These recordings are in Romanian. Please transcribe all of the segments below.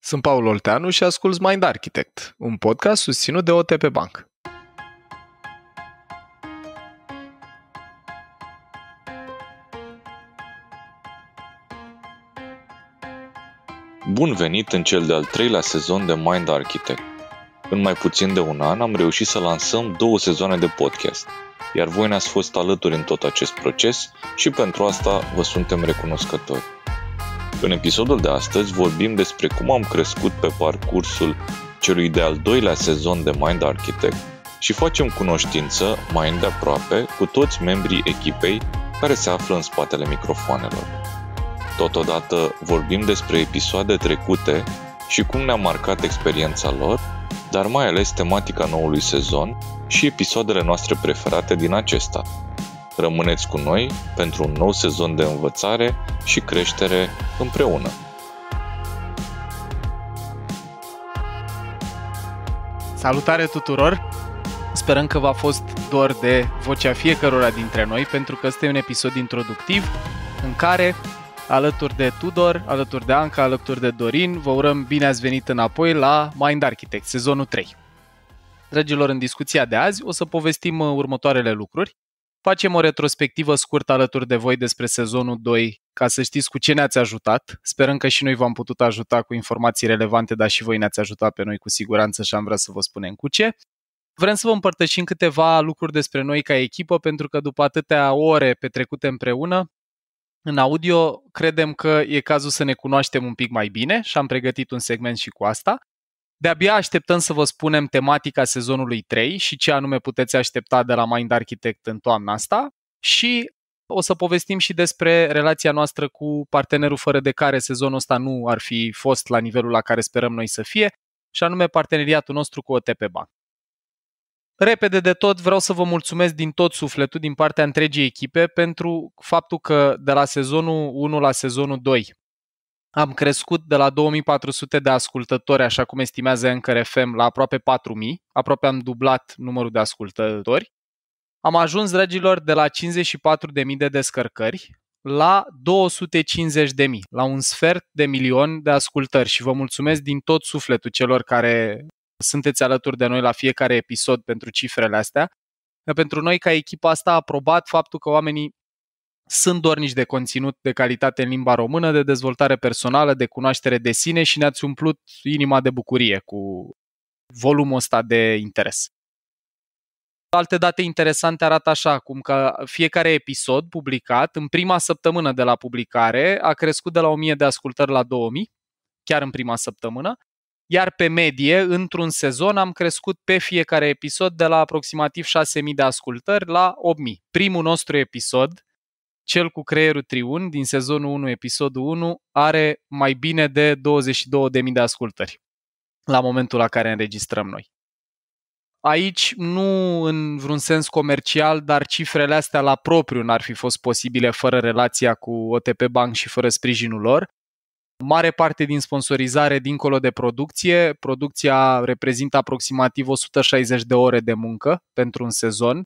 Sunt Paul Olteanu și asculți Mind Architect, un podcast susținut de OTP Bank. Bun venit în cel de-al treilea sezon de Mind Architect. În mai puțin de un an am reușit să lansăm 2 sezoane de podcast, iar voi ne-ați fost alături în tot acest proces și pentru asta vă suntem recunoscători. În episodul de astăzi vorbim despre cum am crescut pe parcursul celui de-al 2-lea sezon de Mind Architect și facem cunoștință mai îndeaproape cu toți membrii echipei care se află în spatele microfoanelor. Totodată vorbim despre episoade trecute și cum ne-a marcat experiența lor, dar mai ales tematica noului sezon și episoadele noastre preferate din acesta. Rămâneți cu noi pentru un nou sezon de învățare și creștere împreună. Salutare tuturor! Sperăm că v-a fost dor de vocea fiecărora dintre noi, pentru că este un episod introductiv în care, alături de Tudor, alături de Anca, alături de Dorin, vă urăm bine ați venit înapoi la Mind Architect, sezonul 3. Dragilor, în discuția de azi o să povestim următoarele lucruri. Facem o retrospectivă scurtă alături de voi despre sezonul 2, ca să știți cu ce ne-ați ajutat. Sperăm că și noi v-am putut ajuta cu informații relevante, dar și voi ne-ați ajutat pe noi cu siguranță și am vrea să vă spunem cu ce. Vrem să vă împărtășim câteva lucruri despre noi ca echipă, pentru că după atâtea ore petrecute împreună, în audio, credem că e cazul să ne cunoaștem un pic mai bine și am pregătit un segment și cu asta. De-abia așteptăm să vă spunem tematica sezonului 3 și ce anume puteți aștepta de la Mind Architect în toamna asta și o să povestim și despre relația noastră cu partenerul fără de care sezonul ăsta nu ar fi fost la nivelul la care sperăm noi să fie, și anume parteneriatul nostru cu OTP Bank. Repede de tot, vreau să vă mulțumesc din tot sufletul, din partea întregii echipe, pentru faptul că de la sezonul 1 la sezonul 2 am crescut de la 2400 de ascultători, așa cum estimează Anchor FM, la aproape 4000, aproape am dublat numărul de ascultători. Am ajuns, dragilor, de la 54.000 de descărcări la 250.000, la un sfert de milion de ascultări și vă mulțumesc din tot sufletul celor care sunteți alături de noi la fiecare episod pentru cifrele astea. Pentru noi, ca echipa asta, a aprobat faptul că oamenii sunt dornici de conținut de calitate în limba română, de dezvoltare personală, de cunoaștere de sine și ne-ați umplut inima de bucurie cu volumul ăsta de interes. Alte date interesante arată așa, cum că fiecare episod publicat, în prima săptămână de la publicare, a crescut de la 1000 de ascultări la 2000, chiar în prima săptămână, iar pe medie, într-un sezon, am crescut pe fiecare episod de la aproximativ 6000 de ascultări la 8000. Primul nostru episod, cel cu creierul triun, din sezonul 1, episodul 1, are mai bine de 22.000 de ascultări la momentul la care înregistrăm noi. Aici, nu în vreun sens comercial, dar cifrele astea la propriu n-ar fi fost posibile fără relația cu OTP Bank și fără sprijinul lor. Mare parte din sponsorizare dincolo de producție. Producția reprezintă aproximativ 160 de ore de muncă pentru un sezon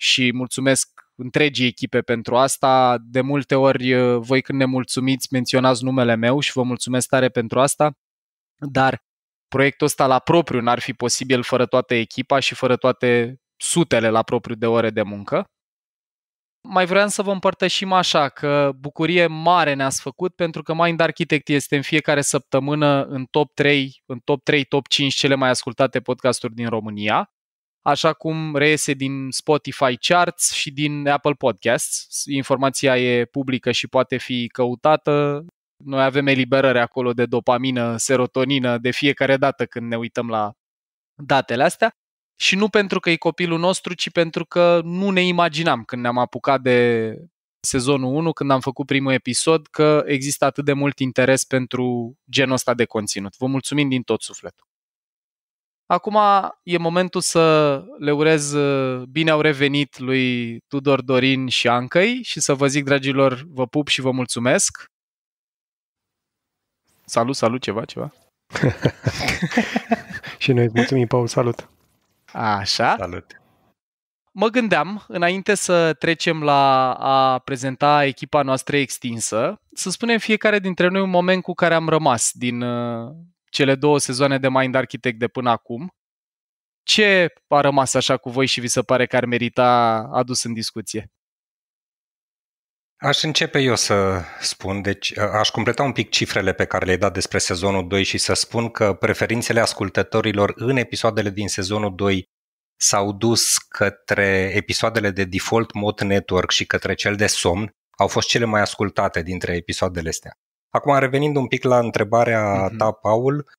și mulțumesc întregii echipe pentru asta. De multe ori voi când ne mulțumiți menționați numele meu și vă mulțumesc tare pentru asta, dar proiectul ăsta la propriu n-ar fi posibil fără toată echipa și fără toate sutele la propriu de ore de muncă. Mai vreau să vă împărtășim așa că bucurie mare ne-ați făcut, pentru că Mind Architect este în fiecare săptămână în top 3, top 5 cele mai ascultate podcasturi din România, așa cum reiese din Spotify Charts și din Apple Podcasts. Informația e publică și poate fi căutată. Noi avem eliberări acolo de dopamină, serotonină de fiecare dată când ne uităm la datele astea. Și nu pentru că e copilul nostru, ci pentru că nu ne imaginam când ne-am apucat de sezonul 1, când am făcut primul episod, că există atât de mult interes pentru genul ăsta de conținut. Vă mulțumim din tot sufletul. Acum e momentul să le urez bine au revenit lui Tudor, Dorin și Ancăi și să vă zic, dragilor, vă pup și vă mulțumesc. Salut, ceva. Și noi îți mulțumim, Paul, salut. Așa. Salut. Mă gândeam, înainte să trecem la a prezenta echipa noastră extinsă, să spunem fiecare dintre noi un moment cu care am rămas din cele 2 sezoane de Mind Architect de până acum. Ce a rămas așa cu voi și vi se pare că ar merita adus în discuție? Aș începe eu să spun, deci aș completa un pic cifrele pe care le-ai dat despre sezonul 2 și să spun că preferințele ascultătorilor în episoadele din sezonul 2 s-au dus către episoadele de Default Mode Network și către cel de somn, au fost cele mai ascultate dintre episoadele astea. Acum, revenind un pic la întrebarea ta, Paul,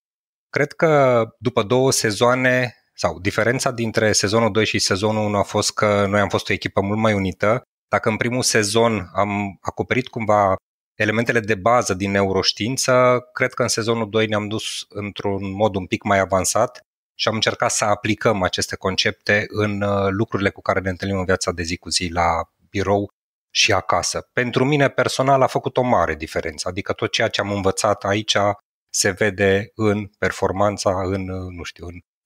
cred că după 2 sezoane, sau diferența dintre sezonul 2 și sezonul 1 a fost că noi am fost o echipă mult mai unită. Dacă în primul sezon am acoperit cumva elementele de bază din neuroștiință, cred că în sezonul 2 ne-am dus într-un mod un pic mai avansat și am încercat să aplicăm aceste concepte în lucrurile cu care ne întâlnim în viața de zi cu zi la birou și acasă. Pentru mine personal a făcut o mare diferență, adică tot ceea ce am învățat aici se vede în performanța,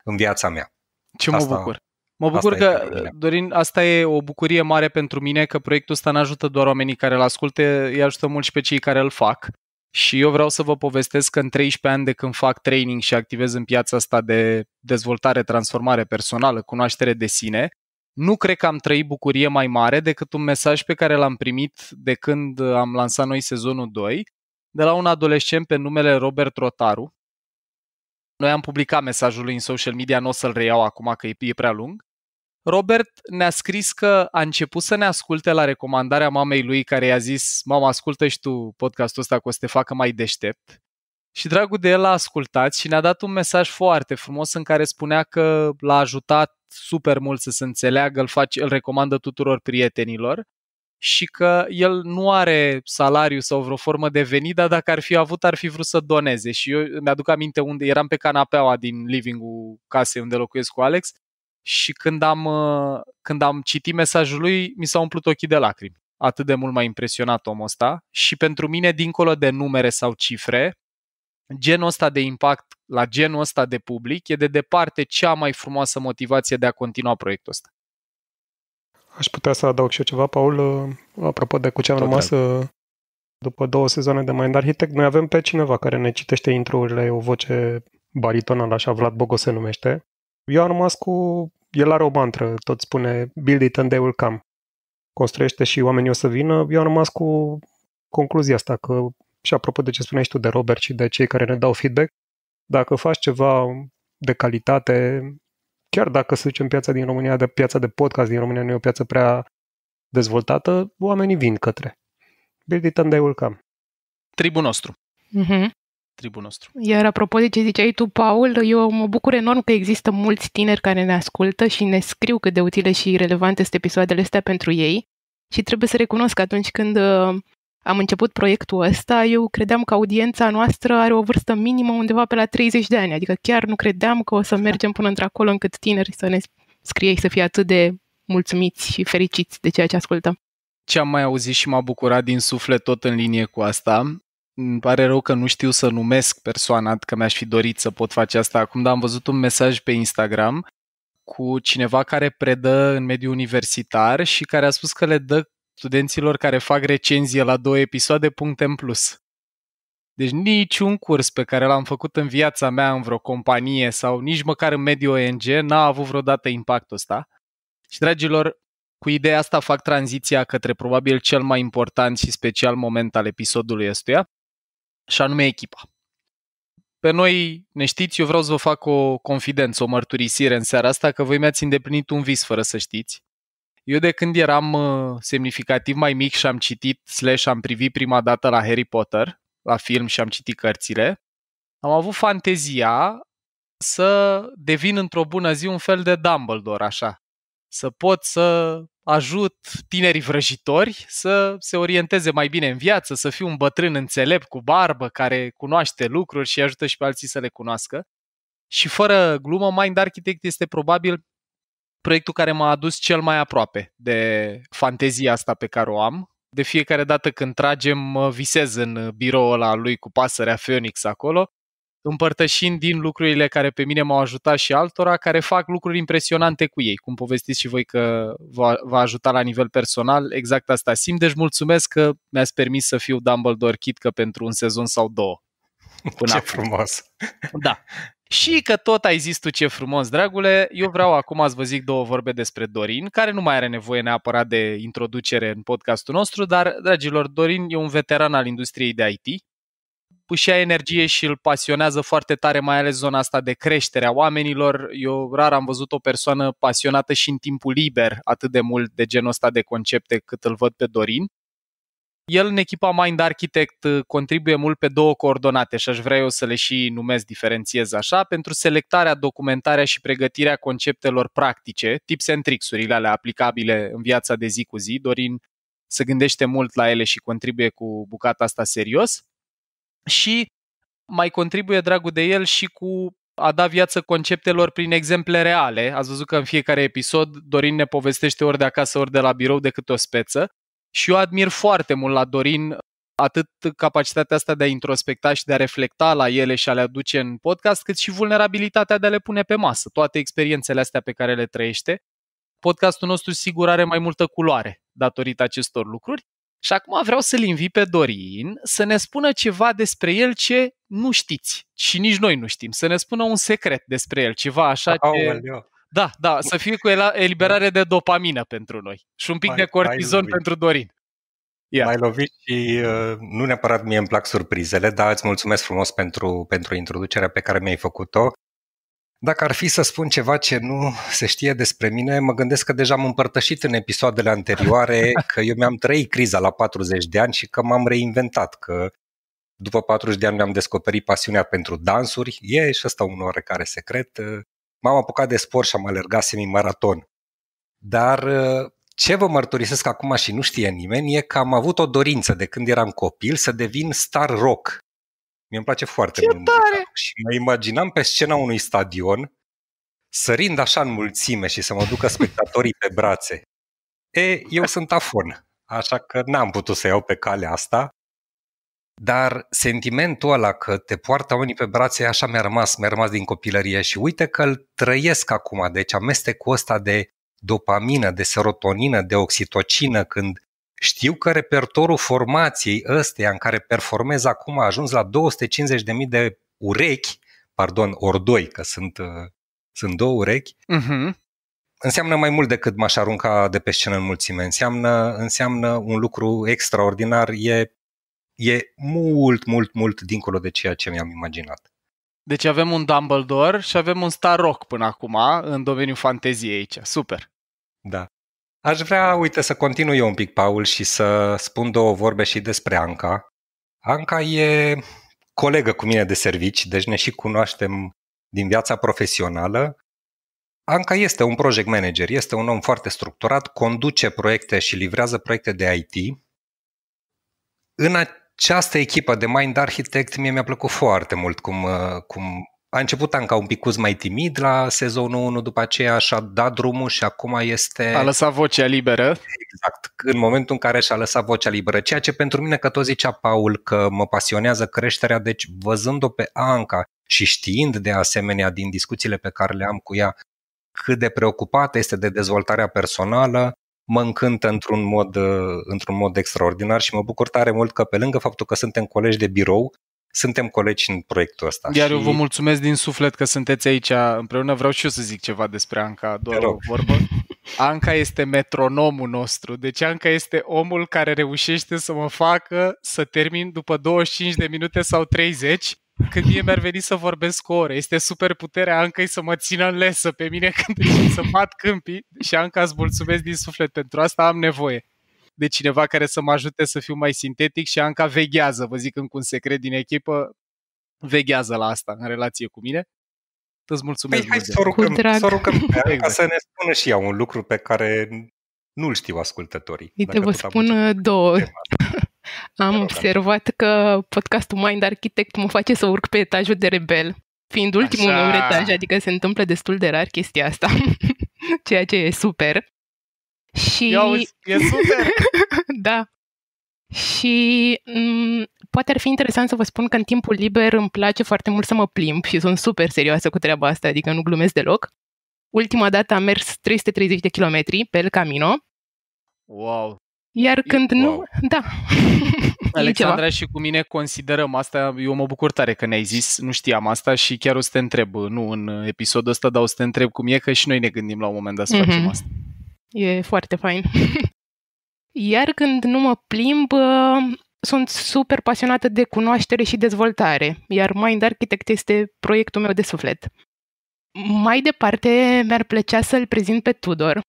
în viața mea. Ce mă bucur! Mă bucur că, Dorin, asta e o bucurie mare pentru mine, că proiectul ăsta nu ajută doar oamenii care îl ascultă, îi ajută mult și pe cei care îl fac. Și eu vreau să vă povestesc că în 13 ani de când fac training și activez în piața asta de dezvoltare, transformare personală, cunoaștere de sine, nu cred că am trăit bucurie mai mare decât un mesaj pe care l-am primit de când am lansat noi sezonul 2, de la un adolescent pe numele Robert Rotaru. Noi am publicat mesajul lui în social media, nu o să-l reiau acum că e prea lung. Robert ne-a scris că a început să ne asculte la recomandarea mamei lui, care i-a zis: mama, ascultă și tu podcastul ăsta, că o să te facă mai deștept. Și dragul de el l-a ascultat și ne-a dat un mesaj foarte frumos în care spunea că l-a ajutat super mult să se înțeleagă, îl recomandă tuturor prietenilor și că el nu are salariu sau vreo formă de venit, dar dacă ar fi avut, ar fi vrut să doneze. Și eu mi-aduc aminte unde eram pe canapeaua din living-ul casei unde locuiesc cu Alex și când am citit mesajul lui, mi s-au umplut ochii de lacrimi. Atât de mult m-a impresionat omul ăsta și pentru mine, dincolo de numere sau cifre, genul ăsta de impact la genul ăsta de public e de departe cea mai frumoasă motivație de a continua proiectul ăsta. Aș putea să adaug și eu ceva, Paul, apropo de cu ce am rămas după 2 sezoane de Mind Architect. Noi avem pe cineva care ne citește intro-urile, o voce baritonală, așa, Vlad Bogo se numește. Eu am rămas el are o mantră, tot spune build it and they will come. Construiește și oamenii o să vină. Eu am rămas cu concluzia asta, că, și apropo de ce spuneai tu de Robert și de cei care ne dau feedback, dacă faci ceva de calitate, chiar dacă, să zicem, piața din România, piața de podcast din România nu e o piață prea dezvoltată, oamenii vin către. Build it and they will come. Tribul nostru. Tribul nostru. Iar apropo de ce ziceai tu, Paul, eu mă bucur enorm că există mulți tineri care ne ascultă și ne scriu cât de utile și relevante sunt episoadele astea pentru ei. Și trebuie să recunosc că atunci când am început proiectul ăsta, eu credeam că audiența noastră are o vârstă minimă undeva pe la 30 de ani. Adică chiar nu credeam că o să mergem până într-acolo încât tineri să ne scrie și să fie atât de mulțumiți și fericiți de ceea ce ascultăm. Ce am mai auzit și m-a bucurat din suflet tot în linie cu asta, îmi pare rău că nu știu să numesc persoana, că mi-aș fi dorit să pot face asta acum, dar am văzut un mesaj pe Instagram cu cineva care predă în mediul universitar și care a spus că le dă studenților care fac recenzie la 2 episoade puncte în plus. Deci niciun curs pe care l-am făcut în viața mea în vreo companie sau nici măcar în mediul ONG n-a avut vreodată impactul ăsta. Și, dragilor, cu ideea asta fac tranziția către probabil cel mai important și special moment al episodului ăstuia, și anume echipa. Pe noi, ne știți, eu vreau să vă fac o confidență, o mărturisire în seara asta, că voi mi-ați îndeplinit un vis fără să știți. Eu de când eram semnificativ mai mic și am citit / am privit prima dată la Harry Potter, la film și am citit cărțile, am avut fantezia să devin într-o bună zi un fel de Dumbledore, așa. Să pot să ajut tinerii vrăjitori să se orienteze mai bine în viață, să fiu un bătrân înțelept cu barbă care cunoaște lucruri și ajută și pe alții să le cunoască. Și fără glumă, Mind Architect este probabil proiectul care m-a adus cel mai aproape de fantezia asta pe care o am. De fiecare dată când tragem, mă visez în biroul ăla lui cu pasărea Phoenix acolo, împărtășind din lucrurile care pe mine m-au ajutat și altora, care fac lucruri impresionante cu ei. Cum povestiți și voi că v-a ajutat la nivel personal, exact asta simt. Deci mulțumesc că mi-ați permis să fiu Dumbledore Kid, că pentru un sezon sau 2. Până Ce acum. frumos! Da. Și că tot ai zis tu ce frumos, dragule, eu vreau acum să vă zic două vorbe despre Dorin, care nu mai are nevoie neapărat de introducere în podcastul nostru, dar, dragilor, Dorin e un veteran al industriei de IT, își ia energie și îl pasionează foarte tare, mai ales zona asta de creștere a oamenilor. Eu rar am văzut o persoană pasionată și în timpul liber atât de mult de genul ăsta de concepte cât îl văd pe Dorin. El în echipa Mind Architect contribuie mult pe două coordonate și aș vrea eu să le și numesc, diferențiez așa, pentru selectarea, documentarea și pregătirea conceptelor practice, tips and tricks-urile alea aplicabile în viața de zi cu zi. Dorin se gândește mult la ele și contribuie cu bucata asta serios. Și mai contribuie, dragul de el, și cu a da viață conceptelor prin exemple reale. Ați văzut că în fiecare episod Dorin ne povestește ori de acasă, ori de la birou de câte o speță. Și eu admir foarte mult la Dorin atât capacitatea asta de a introspecta și de a reflecta la ele și a le aduce în podcast, cât și vulnerabilitatea de a le pune pe masă, toate experiențele astea pe care le trăiește. Podcastul nostru sigur are mai multă culoare datorită acestor lucruri. Și acum vreau să-l invit pe Dorin să ne spună ceva despre el ce nu știți și nici noi nu știm. Să ne spună un secret despre el, ceva așa ce... Da, să fie cu eliberare de dopamină pentru noi și un pic de cortizon pentru Dorin. Mai lovit și nu neapărat mie îmi plac surprizele, dar îți mulțumesc frumos pentru introducerea pe care mi-ai făcut-o. Dacă ar fi să spun ceva ce nu se știe despre mine, mă gândesc că deja am împărtășit în episoadele anterioare că eu mi-am trăit criza la 40 de ani și că m-am reinventat, că după 40 de ani mi-am descoperit pasiunea pentru dansuri, e și ăsta un oarecare secret. M-am apucat de sport și am alergat semi-maraton. Dar ce vă mărturisesc acum și nu știe nimeni e că am avut o dorință de când eram copil să devin star rock. Mie-mi place foarte mult muzica și mă imaginam pe scena unui stadion sărind așa în mulțime și să mă ducă spectatorii pe brațe. Eu sunt afon, așa că n-am putut să iau pe calea asta, dar sentimentul ăla că te poartă oamenii pe brațe așa mi-a rămas din copilărie și uite că îl trăiesc acum, deci amestecul ăsta de dopamină, de serotonină, de oxitocină, când știu că repertorul formației ăsteia în care performez acum a ajuns la 250.000 de urechi, ori doi, că sunt două urechi, înseamnă mai mult decât m-aș arunca de pe scenă în mulțime. Înseamnă un lucru extraordinar, e mult dincolo de ceea ce mi-am imaginat. Deci avem un Dumbledore și avem un Star Rock până acum în domeniul fanteziei aici. Super! Da. Aș vrea, să continui eu un pic, Paul, și să spun două vorbe și despre Anca. Anca e colegă cu mine de servici, deci ne și cunoaștem din viața profesională. Anca este un project manager, este un om foarte structurat, conduce proiecte și livrează proiecte de IT. În această echipă de Mind Architect mie mi-a plăcut foarte mult cum a început Anca un picuț mai timid la sezonul 1, după aceea și-a dat drumul și acum este... A lăsat vocea liberă. Exact, în momentul în care și-a lăsat vocea liberă. Ceea ce pentru mine, că tot zicea Paul, că mă pasionează creșterea, deci văzând-o pe Anca și știind de asemenea din discuțiile pe care le am cu ea cât de preocupată este de dezvoltarea personală, mă încântă într-un mod extraordinar și mă bucur tare mult că pe lângă faptul că suntem colegi de birou, suntem colegi în proiectul ăsta. Iar eu vă mulțumesc din suflet că sunteți aici împreună. Vreau și eu să zic ceva despre Anca, doar o vorbă. Anca este metronomul nostru. Deci Anca este omul care reușește să mă facă să termin după 25 de minute sau 30, când mie mi-ar veni să vorbesc o oră. Este super puterea Ancai să mă țină în lesă pe mine când încep să bat câmpii și Anca, îți mulțumesc din suflet pentru asta, am nevoie de cineva care să mă ajute să fiu mai sintetic și Anca veghează, vă zic încă un secret din echipă, veghează la asta în relație cu mine. Îți mulțumesc mult. Să o rugăm pe Anca exact. Să ne spună și ea un lucru pe care nu-l știu ascultătorii. Uite, vă spun două. Am observat că podcastul Mind Architect mă face să urc pe etajul de rebel, fiind ultimul meu etaj, adică se întâmplă destul de rar chestia asta, ceea ce e super. Și... e super! Da. Și poate ar fi interesant să vă spun că în timpul liber îmi place foarte mult să mă plimb și sunt super serioasă cu treaba asta, adică nu glumesc deloc. Ultima dată am mers 330 de kilometri pe El Camino. Wow! Iar când nu... Da. Alexandra și cu mine considerăm asta, eu mă bucur tare că ne-ai zis, nu știam asta și chiar o să te întreb, nu în episodul ăsta, dar o să te întreb cum e, că și noi ne gândim la un moment dat să facem asta. E foarte fain. Iar când nu mă plimb, sunt super pasionată de cunoaștere și dezvoltare, iar Mind Architect este proiectul meu de suflet. Mai departe, mi-ar plăcea să-l prezint pe Tudor.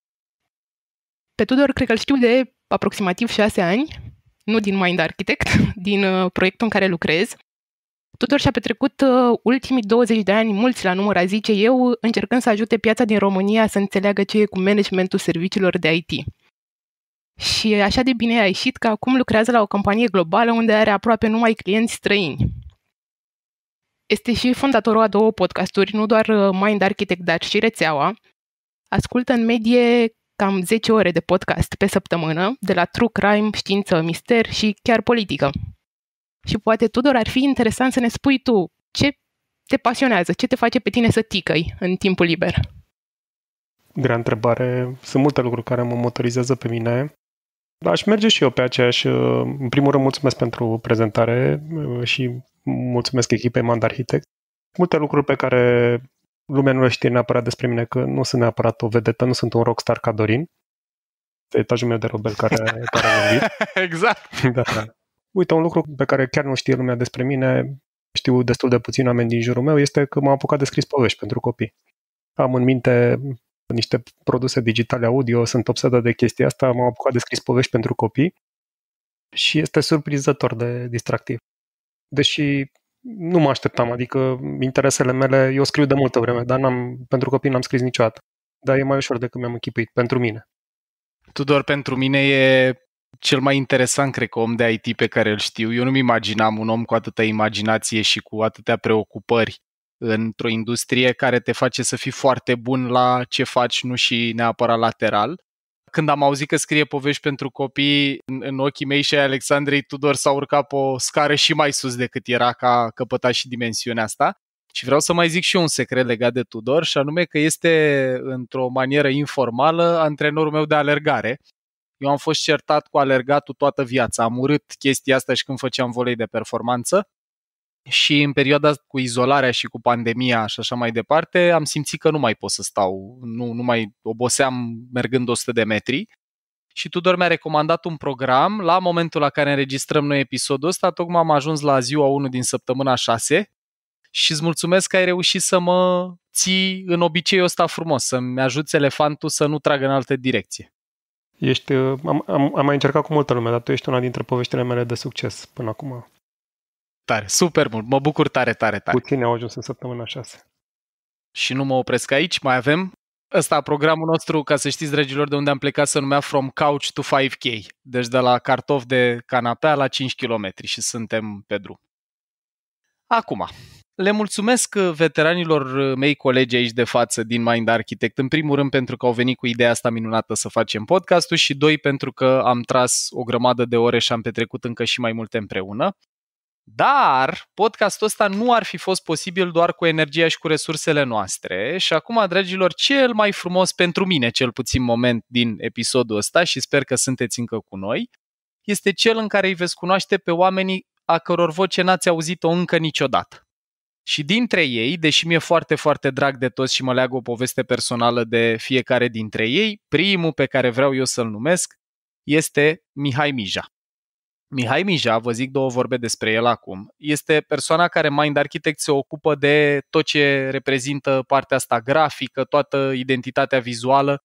Pe Tudor cred că îl știu de aproximativ 6 ani, nu din Mind Architect, din proiectul în care lucrez. Tudor și-a petrecut ultimii 20 de ani, mulți la număr, a zice eu, încercând să ajute piața din România să înțeleagă ce e cu managementul serviciilor de IT. Și așa de bine a ieșit că acum lucrează la o companie globală unde are aproape numai clienți străini. Este și fondatorul a 2 podcasturi, nu doar Mind Architect, dar și Rețeaua. Ascultă în medie cam 10 ore de podcast pe săptămână, de la true crime, știință, mister și chiar politică. Și poate, Tudor, ar fi interesant să ne spui tu ce te pasionează, ce te face pe tine să ticăi în timpul liber. Grea întrebare. Sunt multe lucruri care mă motorizează pe mine. Aș merge și eu pe aceeași. În primul rând, mulțumesc pentru prezentare și mulțumesc echipei Mind Architect. Multe lucruri pe care lumea nu le știe neapărat despre mine, că nu sunt neapărat o vedetă, nu sunt un rockstar ca Dorin. Etajul meu de Robel care a vorbit. Exact. Da. Uite, un lucru pe care chiar nu știe lumea despre mine, știu destul de puțin oameni din jurul meu, este că m-am apucat de scris povești pentru copii. Am în minte niște produse digitale audio, sunt obsedată de chestia asta, m-am apucat de scris povești pentru copii și este surprinzător de distractiv. Deși nu mă așteptam, adică interesele mele, eu scriu de multă vreme, dar pentru copii n-am scris niciodată. Dar e mai ușor decât mi-am închipuit, pentru mine. Tudor, pentru mine e cel mai interesant, cred că, om de IT pe care îl știu. Eu nu-mi imaginam un om cu atâta imaginație și cu atâtea preocupări într-o industrie care te face să fii foarte bun la ce faci, nu și neapărat lateral. Când am auzit că scrie povești pentru copii, în ochii mei și ai Alexandrei, Tudor s-a urcat pe o scară și mai sus decât era, că a căpătat și dimensiunea asta. Și vreau să mai zic și eu un secret legat de Tudor, și anume că este, într-o manieră informală, antrenorul meu de alergare. Eu am fost certat cu alergatul toată viața, am urât chestia asta și când făceam volei de performanță. Și în perioada cu izolarea și cu pandemia și așa mai departe, am simțit că nu mai pot să stau, nu mai oboseam mergând 100 de metri. Și Tudor mi-a recomandat un program. La momentul la care înregistrăm noi episodul ăsta, tocmai am ajuns la ziua 1 din săptămâna 6 și îți mulțumesc că ai reușit să mă ții în obiceiul ăsta frumos, să-mi ajuți elefantul să nu tragă în altă direcție. Am mai încercat cu multă lume, dar tu ești una dintre poveștile mele de succes până acum. Tare, super mult, mă bucur tare. Puțini au ajuns în săptămâna 6. Și nu mă opresc aici, mai avem ăsta, programul nostru, ca să știți, dragilor, de unde am plecat, se numea From Couch to 5K, deci de la cartof de canapea la 5 km și suntem pe drum. Acum, le mulțumesc veteranilor mei colegi aici de față din Mind Architect, în primul rând pentru că au venit cu ideea asta minunată să facem podcastul și 2 pentru că am tras o grămadă de ore și am petrecut încă și mai multe împreună. Dar podcastul ăsta nu ar fi fost posibil doar cu energia și cu resursele noastre și acum, dragilor, cel mai frumos pentru mine, cel puțin moment din episodul ăsta și sper că sunteți încă cu noi, este cel în care îi veți cunoaște pe oamenii a căror voce n-ați auzit-o încă niciodată. Și dintre ei, deși mi-e foarte, foarte drag de toți și mă leagă o poveste personală de fiecare dintre ei, primul pe care vreau eu să-l numesc este Mihai Mija. Mihai Mija, vă zic 2 vorbe despre el acum, este persoana care Mind Architect se ocupă de tot ce reprezintă partea asta grafică, toată identitatea vizuală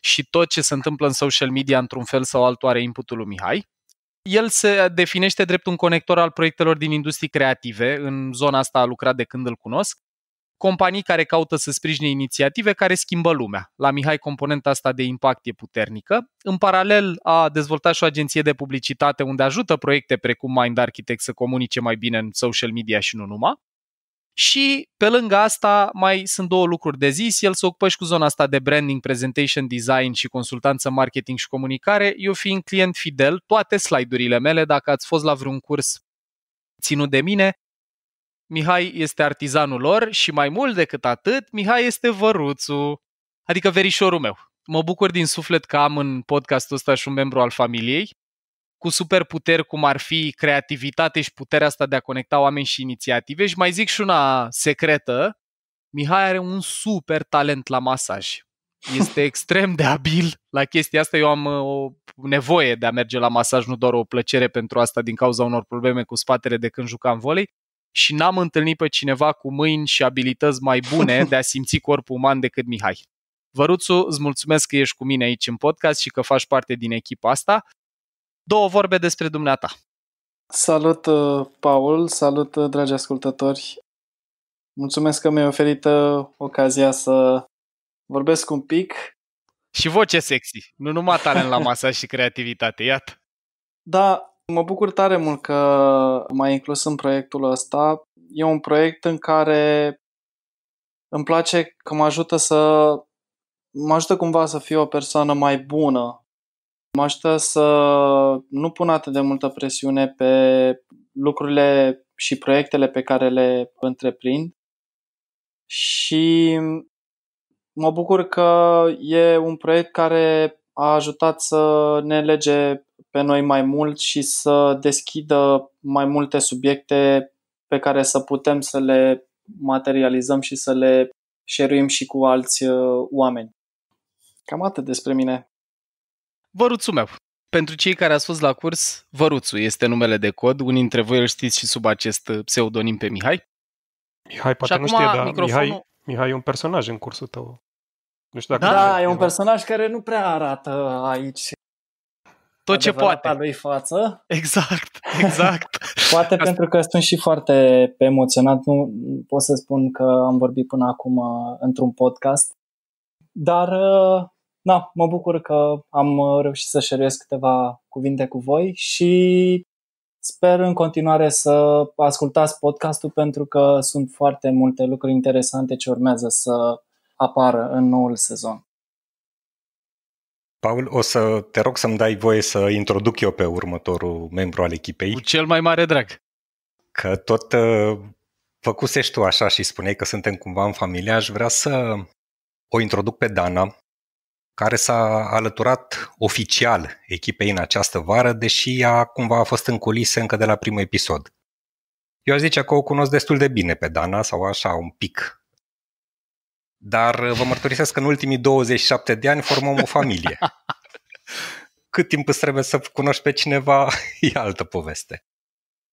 și tot ce se întâmplă în social media într-un fel sau altul are inputul lui Mihai. El se definește drept un conector al proiectelor din industrii creative, în zona asta a lucrat de când îl cunosc, companii care caută să sprijine inițiative care schimbă lumea. La Mihai componenta asta de impact e puternică. În paralel a dezvoltat și o agenție de publicitate unde ajută proiecte precum Mind Architect să comunice mai bine în social media și nu numai. Și pe lângă asta mai sunt 2 lucruri de zis. El se ocupă și cu zona asta de branding, presentation design și consultanță marketing și comunicare. Eu fiind client fidel, toate slide-urile mele, dacă ați fost la vreun curs ținut de mine, Mihai este artizanul lor și mai mult decât atât, Mihai este văruțul, adică verișorul meu. Mă bucur din suflet că am în podcastul ăsta și un membru al familiei. cu superputeri cum ar fi creativitate și puterea asta de a conecta oameni și inițiative. Și mai zic și una secretă, Mihai are un super talent la masaj. Este extrem de abil la chestia asta. Eu am o nevoie de a merge la masaj, nu doar o plăcere pentru asta din cauza unor probleme cu spatele de când jucam volei. Și n-am întâlnit pe cineva cu mâini și abilități mai bune de a simți corpul uman decât Mihai. Văruțu, îți mulțumesc că ești cu mine aici în podcast și că faci parte din echipa asta. 2 vorbe despre dumneata. Salut, Paul, salut, dragi ascultători. Mulțumesc că mi-ai oferit ocazia să vorbesc un pic. Și voce sexy, nu numai talent la masaj și creativitate, iată. Da, mă bucur tare mult că m-ai inclus în proiectul ăsta. E un proiect în care îmi place că mă ajută cumva să fiu o persoană mai bună. Mă ajută să nu pun atât de multă presiune pe lucrurile și proiectele pe care le întreprind. Și mă bucur că e un proiect care a ajutat să ne lege pe noi mai mult și să deschidă mai multe subiecte pe care să putem să le materializăm și să le share-uim și cu alți oameni. Cam atât despre mine. Văruțul meu. Pentru cei care ați fost la curs, Văruțu este numele de cod. Unii dintre voi îl știți și sub acest pseudonim pe Mihai. Mihai poate nu știe, dar Mihai e un personaj în cursul tău. Nu știu dacă da, e un personaj care nu prea arată aici tot ce poate. Lui față. Exact. Poate pentru că sunt și foarte emoționat. Nu pot să spun că am vorbit până acum într-un podcast. Dar mă bucur că am reușit să share-uiesc câteva cuvinte cu voi și sper în continuare să ascultați podcastul pentru că sunt foarte multe lucruri interesante ce urmează să apară în noul sezon. Paul, o să te rog să-mi dai voie să introduc eu pe următorul membru al echipei. Cu cel mai mare drag. Că tot făcusești tu așa și spuneai că suntem cumva în familie, aș vrea să o introduc pe Dana, care s-a alăturat oficial echipei în această vară, deși ea cumva a fost în culise încă de la primul episod. Eu aș zice că o cunosc destul de bine pe Dana, sau așa, un pic. Dar vă mărturisesc că în ultimii 27 de ani formăm o familie. Cât timp îți trebuie să cunoști pe cineva, e altă poveste.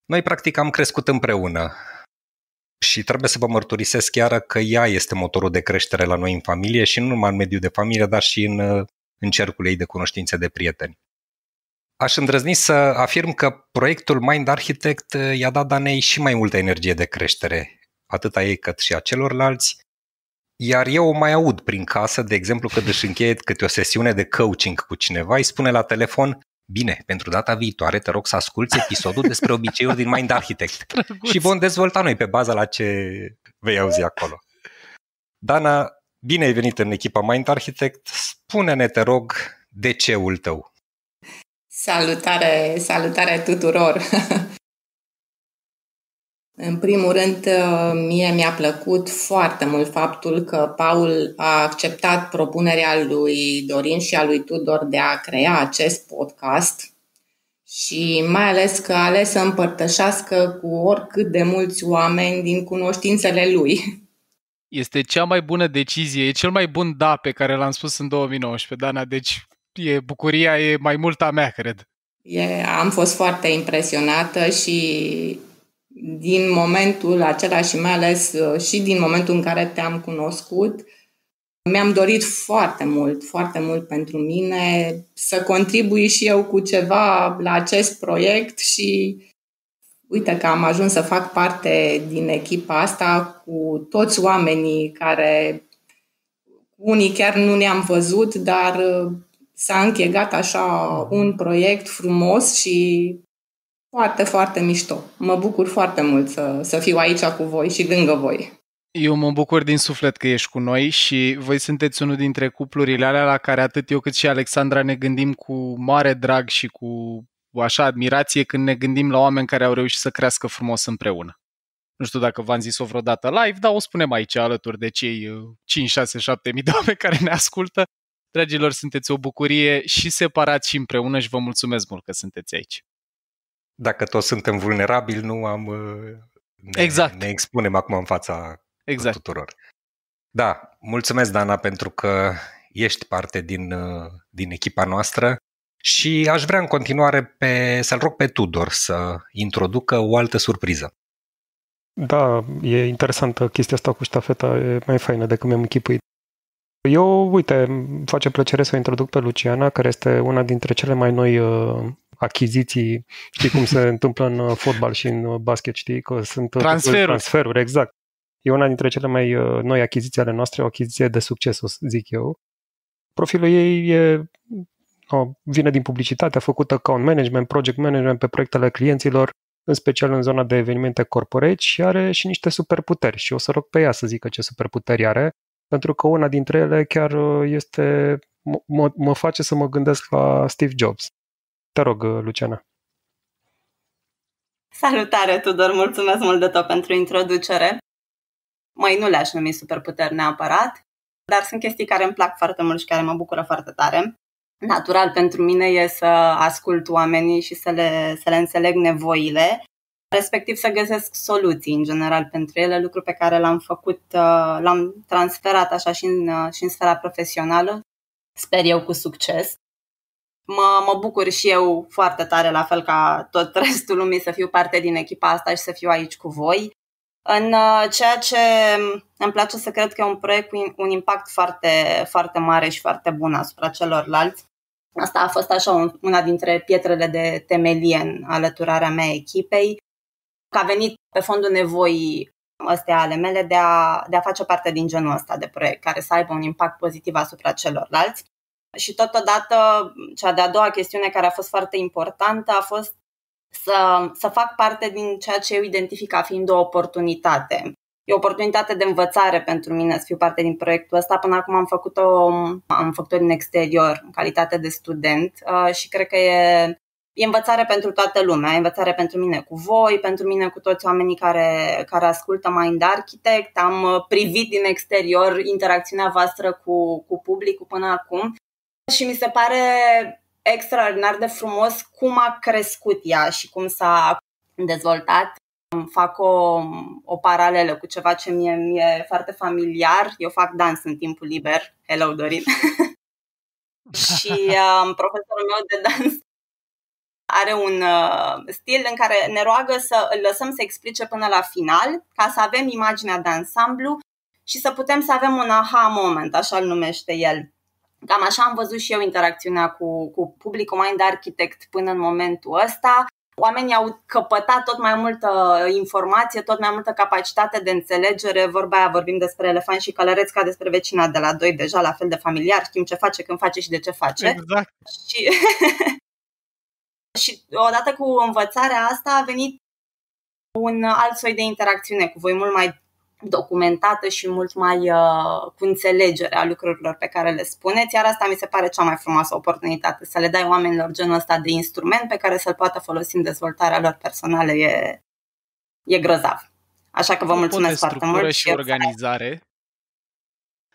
Noi practic am crescut împreună și trebuie să vă mărturisesc chiar că ea este motorul de creștere la noi în familie și nu numai în mediul de familie, dar și în cercul ei de cunoștințe de prieteni. Aș îndrăzni să afirm că proiectul Mind Architect i-a dat Danei și mai multă energie de creștere, atât a ei cât și a celorlalți, iar eu o mai aud prin casă, de exemplu, când își încheie câte o sesiune de coaching cu cineva, îi spune la telefon: bine, pentru data viitoare te rog să asculți episodul despre obiceiuri din Mind Architect. Și vom dezvolta noi pe baza la ce vei auzi acolo. Dana, bine ai venit în echipa Mind Architect. Spune-ne, te rog, de ce-ul tău. Salutare tuturor! În primul rând, mie mi-a plăcut foarte mult faptul că Paul a acceptat propunerea lui Dorin și a lui Tudor de a crea acest podcast și mai ales că a ales să împărtășească cu oricât de mulți oameni din cunoștințele lui. Este cea mai bună decizie, e cel mai bun da pe care l-am spus în 2019, Dana, deci bucuria e mai mult a mea, cred. Am fost foarte impresionată și din momentul acela și mai ales și din momentul în care te-am cunoscut, mi-am dorit foarte mult pentru mine să contribui și eu cu ceva la acest proiect și uite că am ajuns să fac parte din echipa asta cu toți oamenii care unii chiar nu ne-am văzut, dar s-a închegat așa un proiect frumos și foarte, foarte mișto. Mă bucur foarte mult să fiu aici cu voi și lângă voi. Eu mă bucur din suflet că ești cu noi și voi sunteți unul dintre cuplurile alea la care atât eu cât și Alexandra ne gândim cu mare drag și cu așa admirație când ne gândim la oameni care au reușit să crească frumos împreună. Nu știu dacă v-am zis-o vreodată live, dar o spunem aici alături de cei 5, 6, 7 mii de oameni care ne ascultă. Dragilor, sunteți o bucurie și separați și împreună și vă mulțumesc mult că sunteți aici. Dacă toți suntem vulnerabili, nu am... Ne expunem acum în fața tuturor. Da, mulțumesc, Dana, pentru că ești parte din echipa noastră și aș vrea în continuare să-l rog pe Tudor să introducă o altă surpriză. Da, e interesantă chestia asta cu ștafeta, e mai faină decât mi-am închipuit. Eu, uite, îmi face plăcere să o introduc pe Luciana, care este una dintre cele mai noi achiziții, știi cum se întâmplă în fotbal și în basket, știi? Că sunt transferuri, exact. E una dintre cele mai noi achiziții ale noastre, o achiziție de succes, o zic eu. Profilul ei vine din publicitate, a făcut account management, project management pe proiectele clienților, în special în zona de evenimente corporate și are și niște superputeri și o să rog pe ea să zică ce superputeri are, pentru că una dintre ele chiar mă face să mă gândesc la Steve Jobs. Te rog, Luciana. Salutare, Tudor! Mulțumesc mult de tot pentru introducere. Măi, nu le-aș numi superputeri neapărat, dar sunt chestii care îmi plac foarte mult și care mă bucură foarte tare. Natural pentru mine e să ascult oamenii și să le înțeleg nevoile, respectiv să găsesc soluții în general pentru ele, lucru pe care l-am făcut, l-am transferat așa și în sfera profesională, sper eu cu succes. Mă bucur și eu foarte tare, la fel ca tot restul lumii, să fiu parte din echipa asta și să fiu aici cu voi. În ceea ce îmi place să cred că e un proiect cu un impact foarte, foarte mare și foarte bun asupra celorlalți. Asta a fost așa una dintre pietrele de temelie în alăturarea mea echipei, că a venit pe fondul nevoii astea ale mele de a face parte din genul ăsta de proiect, care să aibă un impact pozitiv asupra celorlalți. Și totodată, cea de-a doua chestiune care a fost foarte importantă a fost să fac parte din ceea ce eu identific ca fiind o oportunitate. E o oportunitate de învățare pentru mine să fiu parte din proiectul ăsta. Până acum am făcut-o din exterior, în calitate de student și cred că e învățare pentru toată lumea, e învățare pentru mine cu voi, pentru mine cu toți oamenii care ascultă Mind Architect. Am privit din exterior interacțiunea voastră cu publicul până acum și mi se pare extraordinar de frumos cum a crescut ea și cum s-a dezvoltat. Fac o paralelă cu ceva ce mi-e foarte familiar. Eu fac dans în timpul liber. Hello, Dorin! Și profesorul meu de dans are un stil în care ne roagă să îl lăsăm să explice până la final, ca să avem imaginea de ansamblu și să putem să avem un aha moment, așa îl numește el. Cam așa am văzut și eu interacțiunea cu publicul Mind Architect până în momentul ăsta. Oamenii au căpătat tot mai multă informație, tot mai multă capacitate de înțelegere. Vorba aia, vorbim despre elefant și călăreț ca despre vecina de la 2, deja la fel de familiar, știm ce face, când face și de ce face. Exact. Și odată cu învățarea asta a venit un alt soi de interacțiune cu voi, mult mai documentată și mult mai cu înțelegere a lucrurilor pe care le spuneți, iar asta mi se pare cea mai frumoasă oportunitate, să le dai oamenilor genul ăsta de instrument pe care să-l poată folosi în dezvoltarea lor personală. E grozav. Așa că vă mulțumesc foarte mult. Și organizare.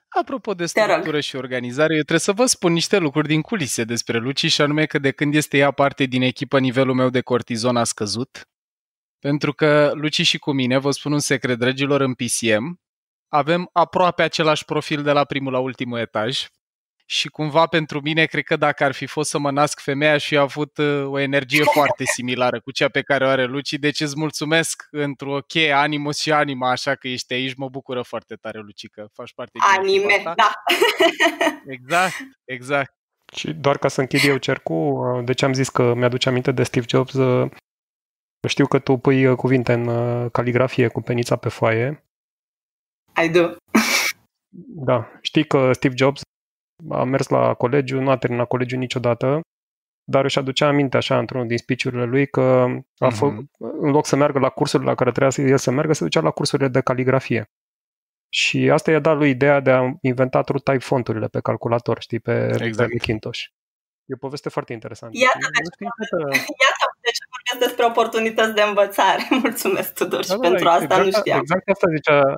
Apropo de structură și organizare, eu trebuie să vă spun niște lucruri din culise despre Luci, și anume că de când este ea parte din echipă, nivelul meu de cortizon a scăzut. Pentru că Luci și cu mine, vă spun un secret, dragilor, în PCM avem aproape același profil de la primul la ultimul etaj și cumva pentru mine, cred că dacă ar fi fost să mă nasc femeia, aș fi avut o energie foarte similară cu cea pe care o are Luci, deci îți mulțumesc într-o cheie Animus și Anima, așa că ești aici, mă bucură foarte tare, Luci, că faci parte din Anime, da. Exact. Și doar ca să închid eu cercul, de ce am zis că mi-aduce aminte de Steve Jobs, știu că tu pui cuvinte în caligrafie cu penița pe foaie. I do. Da, știi că Steve Jobs a mers la colegiu, nu a terminat colegiul niciodată, dar își aducea aminte așa într-unul din speech-urile lui că în loc să meargă la cursurile la care trebuia el să meargă, se ducea la cursurile de caligrafie. Și asta i-a dat lui ideea de a inventa TrueType fonturile pe calculator, știi, pe Macintosh. E o poveste foarte interesantă. Iată de ce vorbesc despre oportunități de învățare. Mulțumesc, Tudor, și pentru asta nu știam.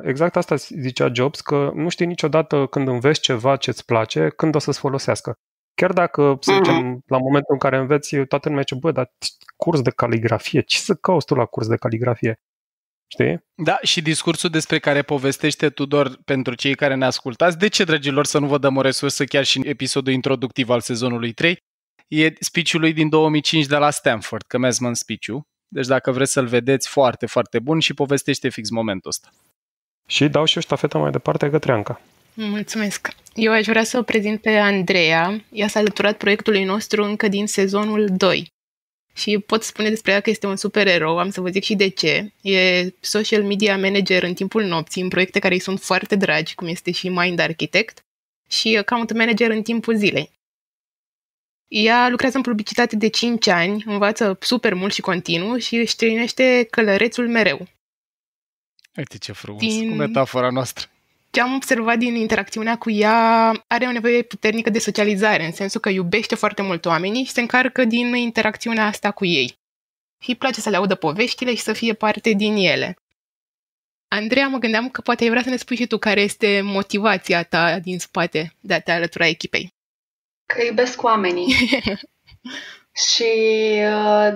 Exact asta zicea Jobs, că nu știi niciodată când înveți ceva ce-ți place, când o să-ți folosească. Chiar dacă, să zicem, la momentul în care înveți, toată lumea zice, dar curs de caligrafie, ce să cauți tu la curs de caligrafie? Știi? Da, și discursul despre care povestește Tudor pentru cei care ne ascultați, de ce, dragilor, să nu vă dăm o resursă chiar și în episodul introductiv al sezonului 3, e speech-ul lui din 2005 de la Stanford, Commencement Speech-ul. Deci dacă vreți să-l vedeți, foarte, foarte bun și povestește fix momentul ăsta. Și dau și eu ștafeta mai departe către Anca. Mulțumesc! Eu aș vrea să o prezint pe Andreea. Ea s-a alăturat proiectului nostru încă din sezonul 2. Și pot spune despre ea că este un supererou, am să vă zic și de ce. E social media manager în timpul nopții, în proiecte care îi sunt foarte dragi, cum este și Mind Architect, și account manager în timpul zilei. Ea lucrează în publicitate de 5 ani, învață super mult și continuu și își trăinește călărețul mereu. Uite ce frumos, cu metafora noastră. Ce am observat din interacțiunea cu ea, are o nevoie puternică de socializare, în sensul că iubește foarte mult oamenii și se încarcă din interacțiunea asta cu ei. Și îi place să le audă poveștile și să fie parte din ele. Andreea, mă gândeam că poate ai vrea să ne spui și tu care este motivația ta din spate de a te alătura echipei. Că iubesc oamenii. Și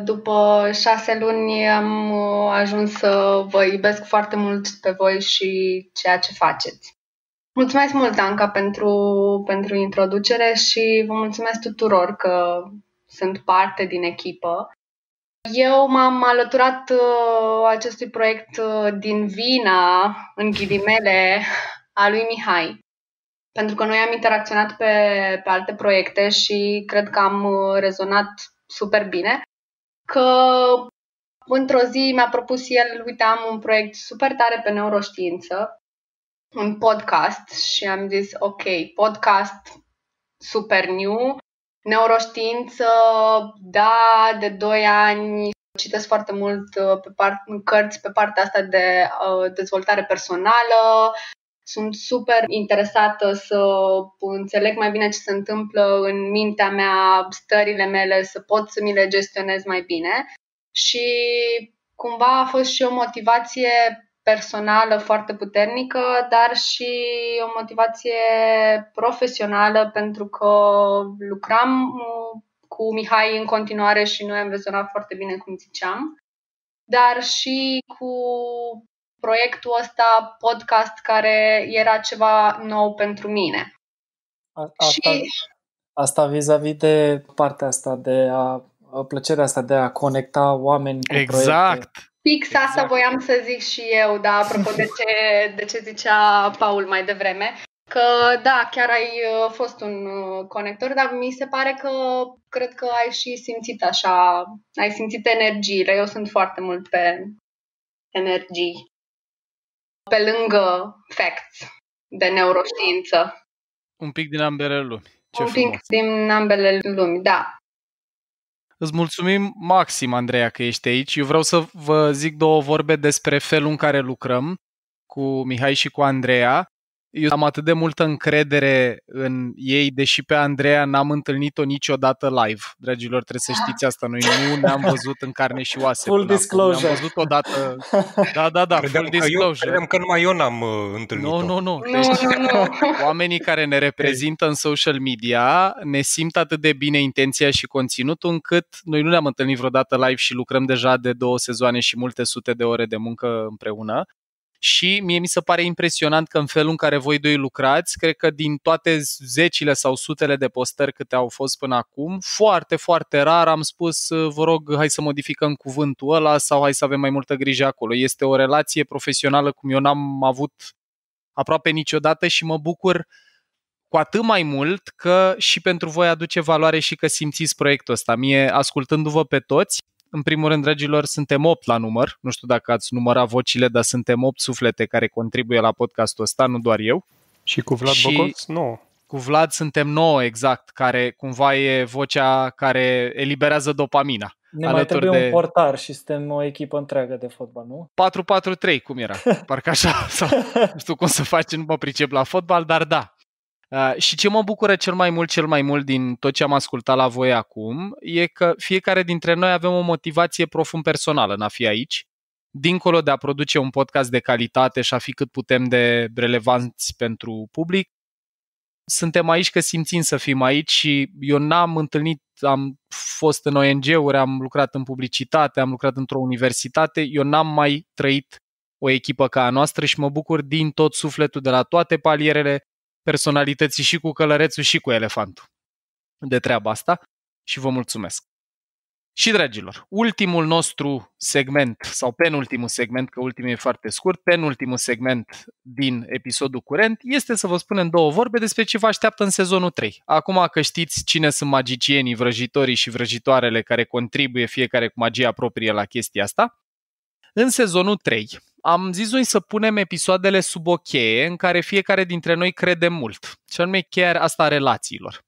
după 6 luni am ajuns să vă iubesc foarte mult pe voi și ceea ce faceți. Mulțumesc mult, Anca, pentru introducere și vă mulțumesc tuturor că sunt parte din echipă. Eu m-am alăturat acestui proiect din vina, în ghilimele, a lui Mihai. Pentru că noi am interacționat pe alte proiecte și cred că am rezonat super bine. Că într-o zi mi-a propus el, uite, am un proiect super tare pe neuroștiință, un podcast și am zis, ok, podcast super new, neuroștiință, da, de 2 ani, citesc foarte mult cărți pe partea asta de dezvoltare personală. Sunt super interesată să înțeleg mai bine ce se întâmplă în mintea mea, stările mele, să pot să mi le gestionez mai bine. Și cumva a fost și o motivație personală foarte puternică, dar și o motivație profesională, pentru că lucram cu Mihai în continuare și noi am rezonat foarte bine, cum ziceam, dar și cu proiectul ăsta, podcast, care era ceva nou pentru mine. Asta vis-a-vis de partea asta, de plăcerea asta de a conecta oameni cu proiecte. Fix asta voiam să zic și eu, da, apropo de ce zicea Paul mai devreme. Că da, chiar ai fost un conector, dar mi se pare că cred că ai și simțit așa, ai simțit energiile. Eu sunt foarte mult pe energii. Pe lângă facts de neuroștiință. Un pic din ambele lumi. Ce un frumos. Pic din ambele lumi, da. Îți mulțumim maxim, Andreea, că ești aici. Eu vreau să vă zic 2 vorbe despre felul în care lucrăm cu Mihai și cu Andreea. Eu am atât de multă încredere în ei, deși pe Andreea n-am întâlnit-o niciodată live. Dragilor, trebuie să știți asta. Noi nu ne-am văzut în carne și oase. Full disclosure. Ne-am văzut odată. Da, full disclosure. Credem că numai eu n-am întâlnit-o. Nu. Deci, oamenii care ne reprezintă în social media ne simt atât de bine intenția și conținutul, încât noi nu ne-am întâlnit vreodată live și lucrăm deja de 2 sezoane și multe sute de ore de muncă împreună. Și mie mi se pare impresionant că în felul în care voi 2 lucrați, cred că din toate zecile sau sutele de postări câte au fost până acum, foarte, foarte rar am spus, vă rog, hai să modificăm cuvântul ăla sau hai să avem mai multă grijă acolo. Este o relație profesională cum eu n-am avut aproape niciodată și mă bucur cu atât mai mult că și pentru voi aduce valoare și că simțiți proiectul ăsta. Mie, ascultându-vă pe toți, în primul rând, dragilor, suntem 8 la număr. Nu știu dacă ați numărat vocile, dar suntem 8 suflete care contribuie la podcastul ăsta, nu doar eu. Și cu Vlad Bocoț, 9. Cu Vlad suntem 9, exact, care cumva e vocea care eliberează dopamina. Ne mai trebuie un portar și suntem o echipă întreagă de fotbal, nu? 4-4-3, cum era? Parcă așa, sau nu știu cum să faci, nu mă pricep la fotbal, dar da. Și ce mă bucură cel mai mult din tot ce am ascultat la voi acum e că fiecare dintre noi avem o motivație profund personală în a fi aici, dincolo de a produce un podcast de calitate și a fi cât putem de relevanți pentru public. Suntem aici că simțim să fim aici și eu n-am întâlnit, am fost în ONG-uri, am lucrat în publicitate, am lucrat într-o universitate, eu n-am mai trăit o echipă ca a noastră și mă bucur din tot sufletul de la toate palierele personalității și cu călărețul și cu elefantul de treaba asta și vă mulțumesc. Și dragilor, ultimul nostru segment sau penultimul segment, că ultimul e foarte scurt, penultimul segment din episodul curent este să vă spunem 2 vorbe despre ce vă așteaptă în sezonul 3. Acum că știți cine sunt magicienii, vrăjitorii și vrăjitoarele care contribuie fiecare cu magia proprie la chestia asta, în sezonul 3 am zis noi să punem episoadele sub o cheie în care fiecare dintre noi crede mult, și anume cheia asta a relațiilor.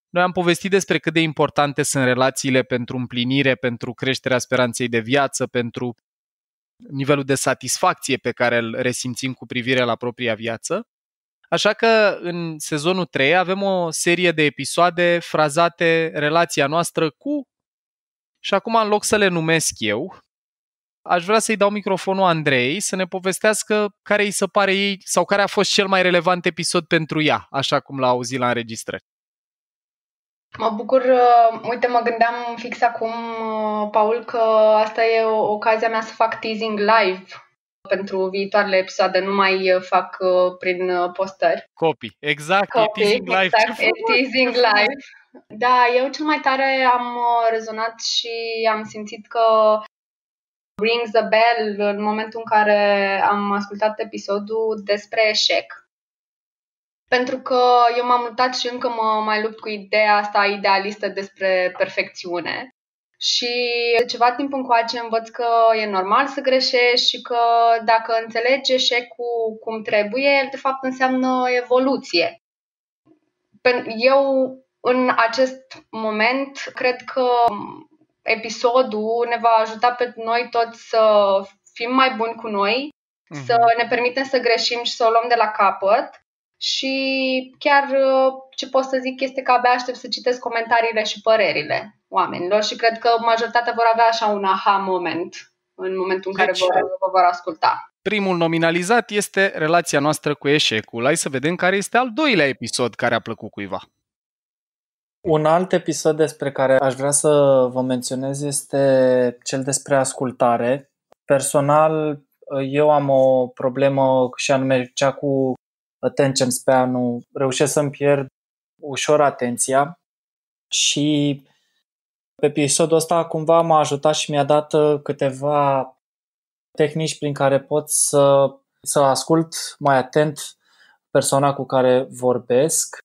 Noi am povestit despre cât de importante sunt relațiile pentru împlinire, pentru creșterea speranței de viață, pentru nivelul de satisfacție pe care îl resimțim cu privire la propria viață. Așa că în sezonul 3 avem o serie de episoade frazate relația noastră cu, și acum în loc să le numesc eu, aș vrea să-i dau microfonul Andrei să ne povestească care îi se pare ei sau care a fost cel mai relevant episod pentru ea, așa cum l-a auzit la înregistrări. Mă bucur, uite, mă gândeam fix acum, Paul, că asta e ocazia mea să fac teasing live pentru viitoarele episoade, nu mai fac prin postări. Copy, exact, e teasing live. Exact, e teasing live. Da, eu cel mai tare am rezonat și am simțit că rings a bell în momentul în care am ascultat episodul despre eșec. Pentru că eu m-am luptat și încă mă mai lupt cu ideea asta idealistă despre perfecțiune. Și de ceva timp încoace învăț că e normal să greșești și că dacă înțelegi eșecul cum trebuie, el de fapt înseamnă evoluție. Eu în acest moment cred că episodul ne va ajuta pe noi toți să fim mai buni cu noi, să ne permitem să greșim și să o luăm de la capăt. Și chiar ce pot să zic este că abia aștept să citesc comentariile și părerile oamenilor și cred că majoritatea vor avea așa un aha moment în momentul în care vă vor asculta. Primul nominalizat este relația noastră cu eșecul. Hai să vedem care este al doilea episod care a plăcut cuiva. Un alt episod despre care aș vrea să vă menționez este cel despre ascultare. Personal, eu am o problemă și anume cea cu attention span-ul. Reușesc să-mi pierd ușor atenția și pe episodul ăsta cumva m-a ajutat și mi-a dat câteva tehnici prin care pot să ascult mai atent persoana cu care vorbesc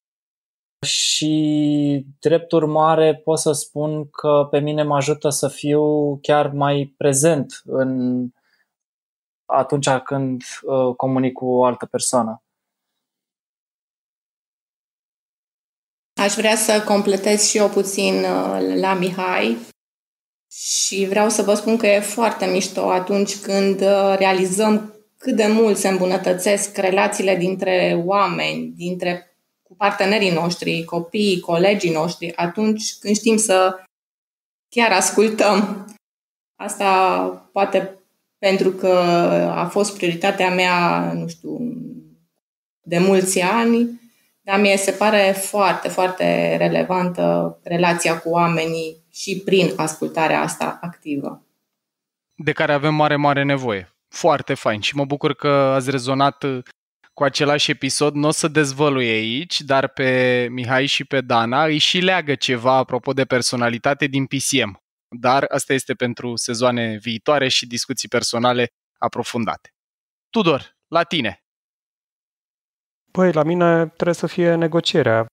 și drept urmare pot să spun că pe mine mă ajută să fiu chiar mai prezent atunci când comunic cu o altă persoană. Aș vrea să completez și eu puțin la Mihai și vreau să vă spun că e foarte mișto atunci când realizăm cât de mult se îmbunătățesc relațiile dintre oameni, cu partenerii noștri, copiii, colegii noștri, atunci când știm să chiar ascultăm. Asta poate pentru că a fost prioritatea mea, nu știu, de mulți ani, dar mie se pare foarte, foarte relevantă relația cu oamenii și prin ascultarea asta activă. De care avem mare, mare nevoie. Foarte fain și mă bucur că ați rezonat cu același episod. Nu o să dezvălui aici, dar pe Mihai și pe Dana îi și leagă ceva apropo de personalitate din PCM. Dar asta este pentru sezoane viitoare și discuții personale aprofundate. Tudor, la tine. Păi, la mine trebuie să fie negocierea.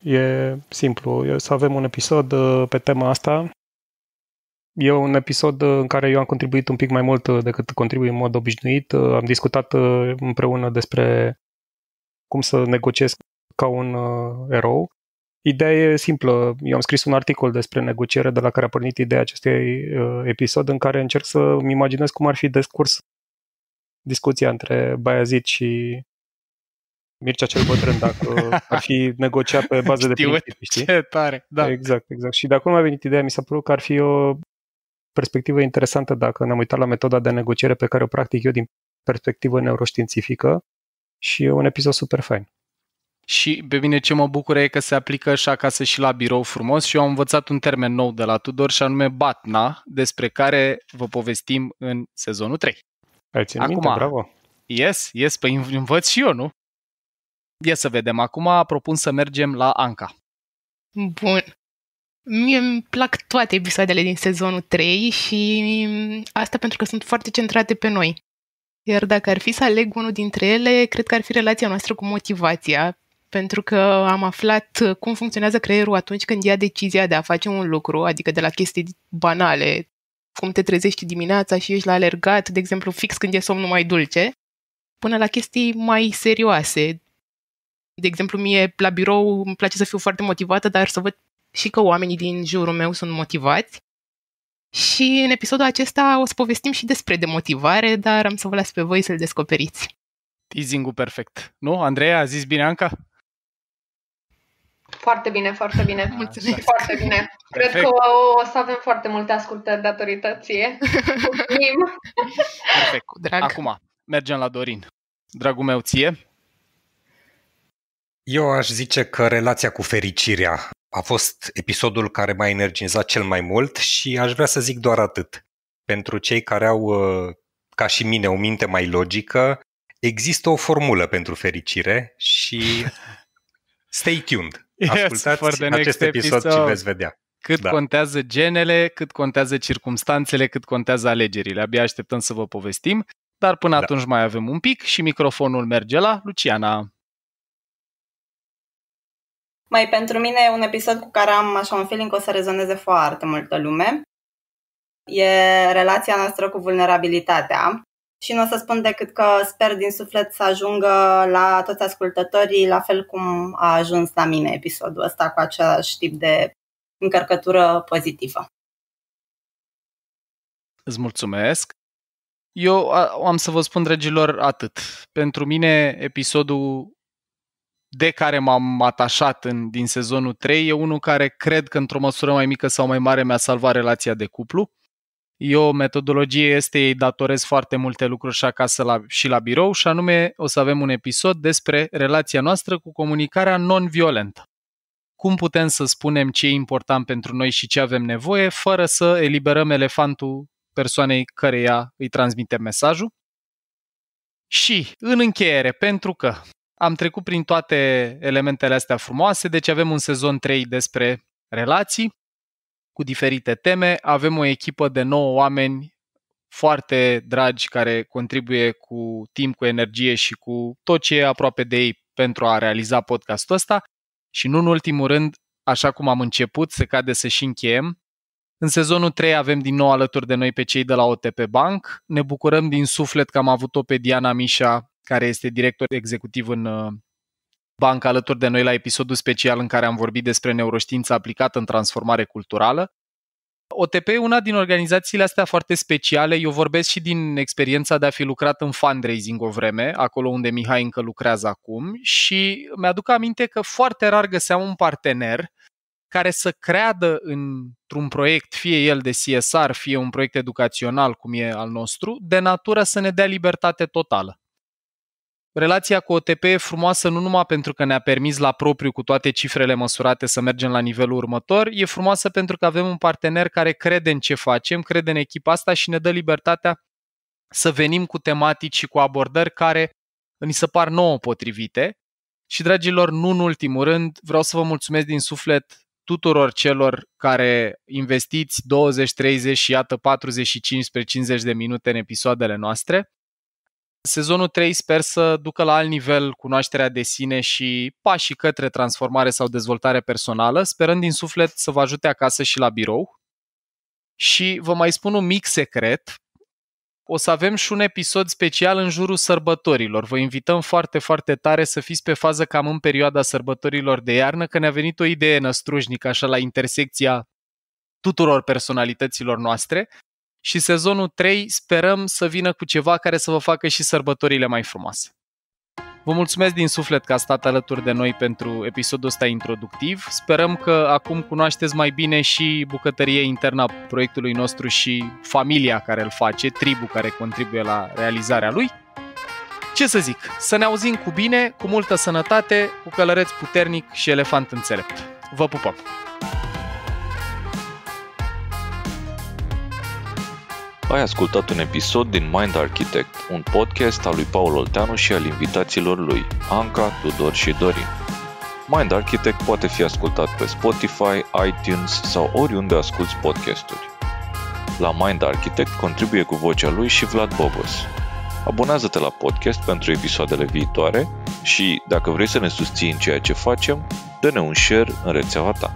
E simplu, să avem un episod pe tema asta. E un episod în care eu am contribuit un pic mai mult decât contribui în mod obișnuit. Am discutat împreună despre cum să negociez ca un erou. Ideea e simplă. Eu am scris un articol despre negociere de la care a pornit ideea acestui episod în care încerc să-mi imaginez cum ar fi descurs discuția între Bayazid și Mircea cel bătrân, dacă ar fi negociat pe bază de principii, știi? Ce tare, da. Exact. Și de acolo mi-a venit ideea, mi s-a părut că ar fi o perspectivă interesantă dacă ne-am uitat la metoda de negociere pe care o practic eu din perspectivă neuroștiințifică și e un episod super fain. Și pe mine ce mă bucură e că se aplică și acasă și la birou frumos și eu am învățat un termen nou de la Tudor și anume BATNA, despre care vă povestim în sezonul 3. Ai ținut minte, bravo! Yes, păi învăț și eu, nu? Ia să vedem, acum propun să mergem la Anca. Bun. Mie îmi plac toate episoadele din sezonul 3 și asta pentru că sunt foarte centrate pe noi. Iar dacă ar fi să aleg unul dintre ele, cred că ar fi relația noastră cu motivația, pentru că am aflat cum funcționează creierul atunci când ia decizia de a face un lucru, adică de la chestii banale, cum te trezești dimineața și ești la alergat, de exemplu, fix când e somnul mai dulce, până la chestii mai serioase. De exemplu, mie la birou îmi place să fiu foarte motivată, dar să văd și că oamenii din jurul meu sunt motivați. Și în episodul acesta o să povestim și despre demotivare, dar am să vă las pe voi să-l descoperiți. Teasing-ul perfect. Nu? Andreea, a zis bine, Anca? Foarte bine, foarte bine. Mulțumesc. Foarte bine. Cred că o să avem foarte multe ascultări datorită ție. Perfect. Drag. Acum, mergem la Dorin. Dragul meu, ție? Eu aș zice că relația cu fericirea a fost episodul care m-a energizat cel mai mult și aș vrea să zic doar atât. Pentru cei care au, ca și mine, o minte mai logică, există o formulă pentru fericire și stay tuned. Ascultați acest episod și veți vedea. Cât contează genele, cât contează circumstanțele, cât contează alegerile. Abia așteptăm să vă povestim, dar până atunci mai avem un pic și microfonul merge la Luciana. Mai pentru mine e un episod cu care am așa un feeling că o să rezoneze foarte multă lume. E relația noastră cu vulnerabilitatea. Și nu o să spun decât că sper din suflet să ajungă la toți ascultătorii la fel cum a ajuns la mine episodul ăsta, cu același tip de încărcătură pozitivă. Îți mulțumesc. Eu am să vă spun, dragilor, atât. Pentru mine episodul de care m-am atașat din sezonul 3 e unul care cred că într-o măsură mai mică sau mai mare mi-a salvat relația de cuplu. Eu, metodologie este, îi datorez foarte multe lucruri și acasă și la birou și anume o să avem un episod despre relația noastră cu comunicarea non-violentă. Cum putem să spunem ce e important pentru noi și ce avem nevoie fără să eliberăm elefantul persoanei căreia îi transmitem mesajul. Și în încheiere, pentru că am trecut prin toate elementele astea frumoase, deci avem un sezon 3 despre relații cu diferite teme, avem o echipă de 9 oameni foarte dragi care contribuie cu timp, cu energie și cu tot ce e aproape de ei pentru a realiza podcastul ăsta și nu în ultimul rând, așa cum am început, se cade să și încheiem. În sezonul 3 avem din nou alături de noi pe cei de la OTP Bank. Ne bucurăm din suflet că am avut-o pe Diana Mișa, care este director executiv în bancă, alături de noi la episodul special în care am vorbit despre neuroștiință aplicată în transformare culturală. OTP e una din organizațiile astea foarte speciale. Eu vorbesc și din experiența de a fi lucrat în fundraising o vreme, acolo unde Mihai încă lucrează acum, și mi-aduc aminte că foarte rar găseam un partener care să creadă într-un proiect, fie el de CSR, fie un proiect educațional, cum e al nostru, de natură să ne dea libertate totală. Relația cu OTP e frumoasă nu numai pentru că ne-a permis la propriu cu toate cifrele măsurate să mergem la nivelul următor, e frumoasă pentru că avem un partener care crede în ce facem, crede în echipa asta și ne dă libertatea să venim cu tematici și cu abordări care ni se par nouă potrivite. Și, dragilor, nu în ultimul rând, vreau să vă mulțumesc din suflet tuturor celor care investiți 20, 30 și iată 45 spre 50 de minute în episoadele noastre. Sezonul 3 sper să ducă la alt nivel cunoașterea de sine și pașii către transformare sau dezvoltare personală, sperând din suflet să vă ajute acasă și la birou. Și vă mai spun un mic secret, o să avem și un episod special în jurul sărbătorilor. Vă invităm foarte, foarte tare să fiți pe fază cam în perioada sărbătorilor de iarnă, că ne-a venit o idee năstrușnică așa la intersecția tuturor personalităților noastre. Și sezonul 3 sperăm să vină cu ceva care să vă facă și sărbătorile mai frumoase. Vă mulțumesc din suflet că ați stat alături de noi pentru episodul ăsta introductiv. Sperăm că acum cunoașteți mai bine și bucătăria internă a proiectului nostru și familia care îl face, tribul care contribuie la realizarea lui. Ce să zic, să ne auzim cu bine, cu multă sănătate, cu călăreț puternic și elefant înțelept. Vă pupăm! Ai ascultat un episod din Mind Architect, un podcast al lui Paul Olteanu și al invitaților lui, Anca, Tudor și Dorin. Mind Architect poate fi ascultat pe Spotify, iTunes sau oriunde asculți podcasturi. La Mind Architect contribuie cu vocea lui și Vlad Bogos. Abonează-te la podcast pentru episoadele viitoare și, dacă vrei să ne susții în ceea ce facem, dă-ne un share în rețeaua ta.